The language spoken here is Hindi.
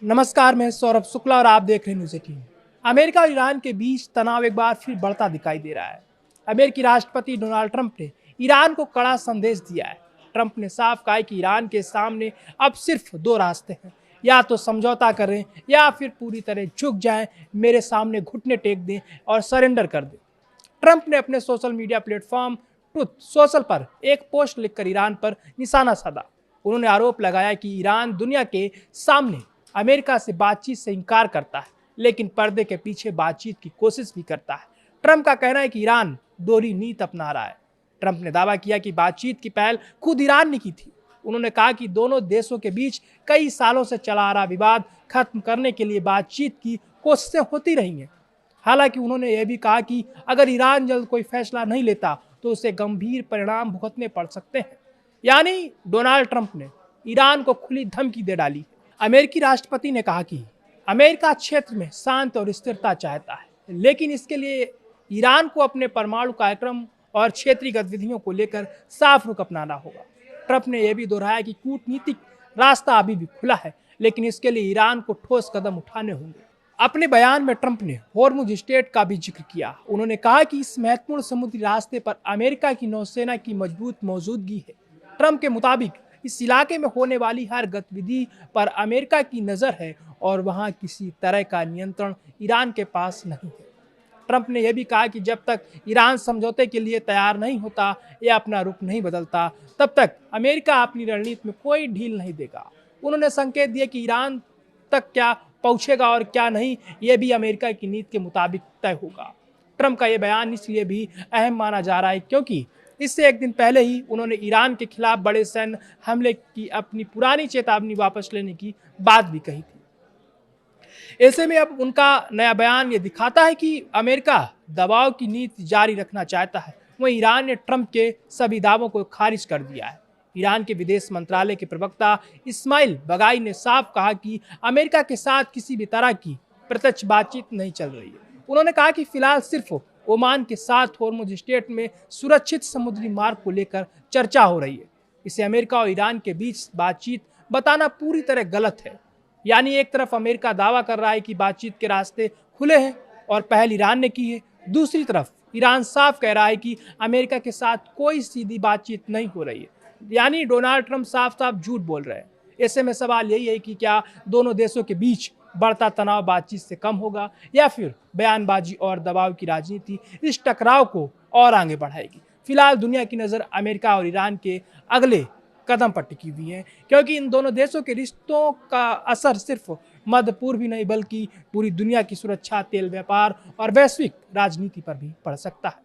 नमस्कार, मैं सौरभ शुक्ला और आप देख रहे हैं न्यूज़ 18। अमेरिका और ईरान के बीच तनाव एक बार फिर बढ़ता दिखाई दे रहा है। अमेरिकी राष्ट्रपति डोनाल्ड ट्रंप ने ईरान को कड़ा संदेश दिया है। ट्रंप ने साफ कहा है कि ईरान के सामने अब सिर्फ दो रास्ते हैं, या तो समझौता करें या फिर पूरी तरह झुक जाएं, मेरे सामने घुटने टेक दें और सरेंडर कर दें। ट्रंप ने अपने social media platform truth social पर एक पोस्ट लिखकर ईरान पर निशाना साधा। उन्होंने आरोप लगाया कि ईरान दुनिया के सामने अमेरिका से बातचीत से इनकार करता है, लेकिन पर्दे के पीछे बातचीत की कोशिश भी करता है। ट्रंप का कहना है कि ईरान दोहरी नीति अपना रहा है। ट्रंप ने दावा किया कि बातचीत की पहल खुद ईरान ने की थी। उन्होंने कहा कि दोनों देशों के बीच कई सालों से चला आ रहा विवाद खत्म करने के लिए बातचीत की कोशिशें होती रही हैं। हालांकि उन्होंने यह भी कहा कि अगर ईरान जल्द कोई फैसला नहीं लेता तो उसे गंभीर परिणाम भुगतने पड़ सकते हैं। यानी डोनाल्ड ट्रंप ने ईरान को खुली धमकी दे डाली। अमेरिकी राष्ट्रपति ने कहा कि अमेरिका क्षेत्र में शांति और स्थिरता चाहता है, लेकिन इसके लिए ईरान को अपने परमाणु कार्यक्रम और क्षेत्रीय गतिविधियों को लेकर साफ रुख अपनाना होगा। ट्रंप ने यह भी दोहराया कि कूटनीतिक रास्ता अभी भी खुला है, लेकिन इसके लिए ईरान को ठोस कदम उठाने होंगे। अपने बयान में ट्रंप ने होर्मुज स्ट्रेट का भी जिक्र किया। उन्होंने कहा कि इस महत्वपूर्ण समुद्री रास्ते पर अमेरिका की नौसेना की मजबूत मौजूदगी है। ट्रंप के मुताबिक इस इलाके में होने वाली हर गतिविधि पर अमेरिका की नज़र है और वहां किसी तरह का नियंत्रण ईरान के पास नहीं है। ट्रंप ने यह भी कहा कि जब तक ईरान समझौते के लिए तैयार नहीं होता या अपना रुख नहीं बदलता, तब तक अमेरिका अपनी रणनीति में कोई ढील नहीं देगा। उन्होंने संकेत दिया कि ईरान तक क्या पहुंचेगा और क्या नहीं, यह भी अमेरिका की नीति के मुताबिक तय होगा। ट्रंप का यह बयान इसलिए भी अहम माना जा रहा है क्योंकि इससे एक दिन पहले ही उन्होंने ईरान के खिलाफ बड़े सैन्य हमले की अपनी पुरानी चेतावनी वापस लेने की बात भी कही थी। ऐसे में अब उनका नया बयान ये दिखाता है कि अमेरिका दबाव की नीति जारी रखना चाहता है। वहीं ईरान ने ट्रंप के सभी दावों को खारिज कर दिया है। ईरान के विदेश मंत्रालय के प्रवक्ता इस्माइल बगाई ने साफ कहा कि अमेरिका के साथ किसी भी तरह की प्रत्यक्ष बातचीत नहीं चल रही है। उन्होंने कहा कि फिलहाल सिर्फ ओमान के साथ होर्मुज स्ट्रेट में सुरक्षित समुद्री मार्ग को लेकर चर्चा हो रही है। इसे अमेरिका और ईरान के बीच बातचीत बताना पूरी तरह गलत है। यानी एक तरफ अमेरिका दावा कर रहा है कि बातचीत के रास्ते खुले हैं और पहल ईरान ने की है, दूसरी तरफ ईरान साफ कह रहा है कि अमेरिका के साथ कोई सीधी बातचीत नहीं हो रही है। यानी डोनाल्ड ट्रंप साफ साफ झूठ बोल रहे हैं। ऐसे में सवाल यही है कि क्या दोनों देशों के बीच बढ़ता तनाव बातचीत से कम होगा या फिर बयानबाजी और दबाव की राजनीति इस टकराव को और आगे बढ़ाएगी। फिलहाल दुनिया की नज़र अमेरिका और ईरान के अगले कदम पर टिकी हुई है, क्योंकि इन दोनों देशों के रिश्तों का असर सिर्फ मध्य पूर्व ही नहीं बल्कि पूरी दुनिया की सुरक्षा, तेल व्यापार और वैश्विक राजनीति पर भी पड़ सकता है।